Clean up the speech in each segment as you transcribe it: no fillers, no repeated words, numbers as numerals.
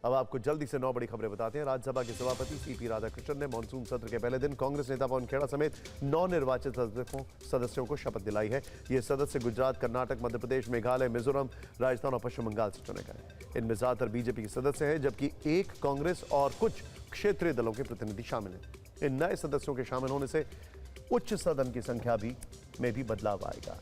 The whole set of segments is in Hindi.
अब आपको जल्दी से 9 बड़ी खबरें बताते हैं। राज्यसभा के सभापति सीपी राधाकृष्णन ने मानसून सत्र के पहले दिन कांग्रेस नेता पवन खेड़ा समेत 9 निर्वाचित सदस्यों को शपथ दिलाई है। ये सदस्य गुजरात, कर्नाटक, मध्य प्रदेश, मेघालय, मिजोरम, राजस्थान और पश्चिम बंगाल से चुने गए। इनमें ज्यादातर बीजेपी के सदस्य हैं, जबकि एक कांग्रेस और कुछ क्षेत्रीय दलों के प्रतिनिधि शामिल हैं। इन नए सदस्यों के शामिल होने से उच्च सदन की संख्या में भी बदलाव आएगा।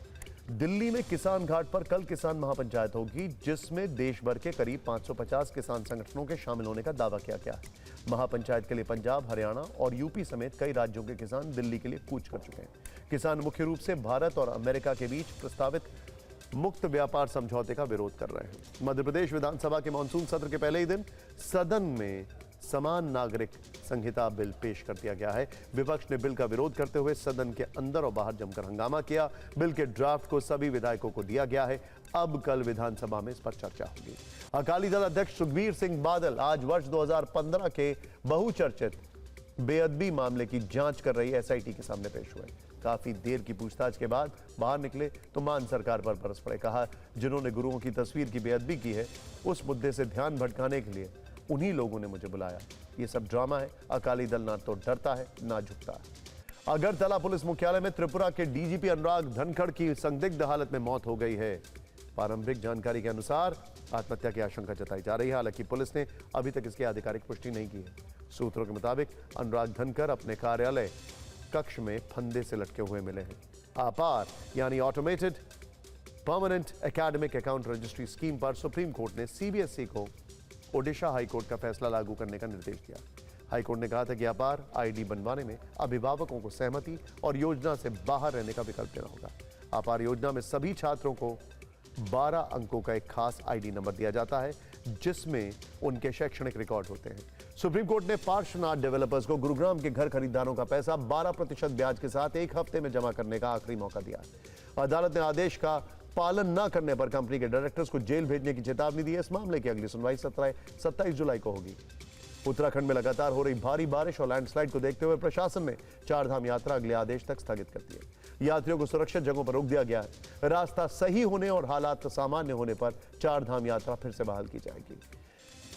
दिल्ली में किसान घाट पर कल किसान महापंचायत होगी, जिसमें देश भर के करीब 550 किसान संगठनों के शामिल होने का दावा किया गया है। महापंचायत के लिए पंजाब, हरियाणा और यूपी समेत कई राज्यों के किसान दिल्ली के लिए कूच कर चुके हैं। किसान मुख्य रूप से भारत और अमेरिका के बीच प्रस्तावित मुक्त व्यापार समझौते का विरोध कर रहे हैं। मध्य प्रदेश विधानसभा के मानसून सत्र के पहले ही दिन सदन में समान नागरिक संहिता बिल पेश कर दिया गया है। विपक्ष ने बिल का विरोध करते हुए सदन के अंदर और बाहर जमकर हंगामा किया। बिल के ड्राफ्ट को सभी विधायकों को दिया गया है। अब कल विधानसभा में इस पर चर्चा होगी। अकाली दल अध्यक्ष सुखबीर सिंह बादल आज वर्ष 2015 के बहुचर्चित बेअदबी मामले की जांच कर रही एसआईटी के सामने पेश हुए। काफी देर की पूछताछ के बाद बाहर निकले तो मान सरकार पर बरस पड़े। कहा, जिन्होंने गुरुओं की तस्वीर की बेअदबी की है, उस मुद्दे से ध्यान भटकाने के लिए उन्हीं लोगों ने मुझे बुलाया। ये सब ड्रामा है। अकाली दल ना तो डरता है ना झुकता है। अगरतला पुलिस मुख्यालय में त्रिपुरा के डीजीपी अनुराग धनखड़ की संदिग्ध हालत में मौत हो गई है। प्रारंभिक जानकारी के अनुसार आत्महत्या की आशंका जताई जा रही है। हालांकि पुलिस ने अभी तक इसकी आधिकारिक पुष्टि नहीं की है। सूत्रों के मुताबिक अनुराग धनखड़ अपने कार्यालय कक्ष में फंदे से लटके हुए मिले हैं। आपार यानी automated permanent academic account registry scheme पर सुप्रीम कोर्ट ने सीबीएसई को ओडिशा हाईकोर्ट का फैसला लागू करने का निर्देश दिया। हाईकोर्ट ने कहा था कि अपार आईडी बनवाने में अभिभावकों को सहमति और योजना से बाहर रहने का विकल्प देना होगा। अपार योजना में सभी छात्रों को 12 अंकों का एक खास आईडी नंबर दिया जाता है, जिसमें उनके शैक्षणिक रिकॉर्ड होते हैं। सुप्रीम कोर्ट ने पार्श्वनाथ डेवलपर्स को गुरुग्राम के घर खरीदारों का पैसा 12% ब्याज के साथ 1 हफ्ते में जमा करने का आखिरी मौका दिया। अदालत ने आदेश का पालन न करने पर कंपनी के डायरेक्टर्स को जेल भेजने की चेतावनी दी है। इस मामले की अगली सुनवाई 27 जुलाई को होगी। उत्तराखंड में लगातार हो रही भारी बारिश और लैंडस्लाइड को देखते हुए प्रशासन ने चारधाम यात्रा अगले आदेश तक स्थगित कर दी है। यात्रियों को सुरक्षित जगहों पर रोक दिया गया है। रास्ता सही होने और हालात सामान्य होने पर चारधाम यात्रा फिर से बहाल की जाएगी।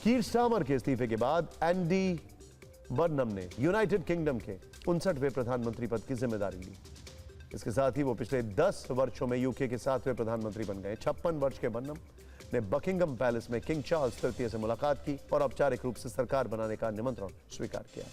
कीर स्टारमर के इस्तीफे के बाद एंडी बर्नम ने यूनाइटेड किंगडम के 59वें प्रधानमंत्री पद की जिम्मेदारी ली। इसके साथ ही वो पिछले 10 वर्षों में यूके के 7वें प्रधानमंत्री बन गए। 56 वर्ष के बर्नम ने बकिंगम पैलेस में किंग चार्ल्स तृतीय से मुलाकात की और औपचारिक रूप से सरकार बनाने का निमंत्रण स्वीकार किया।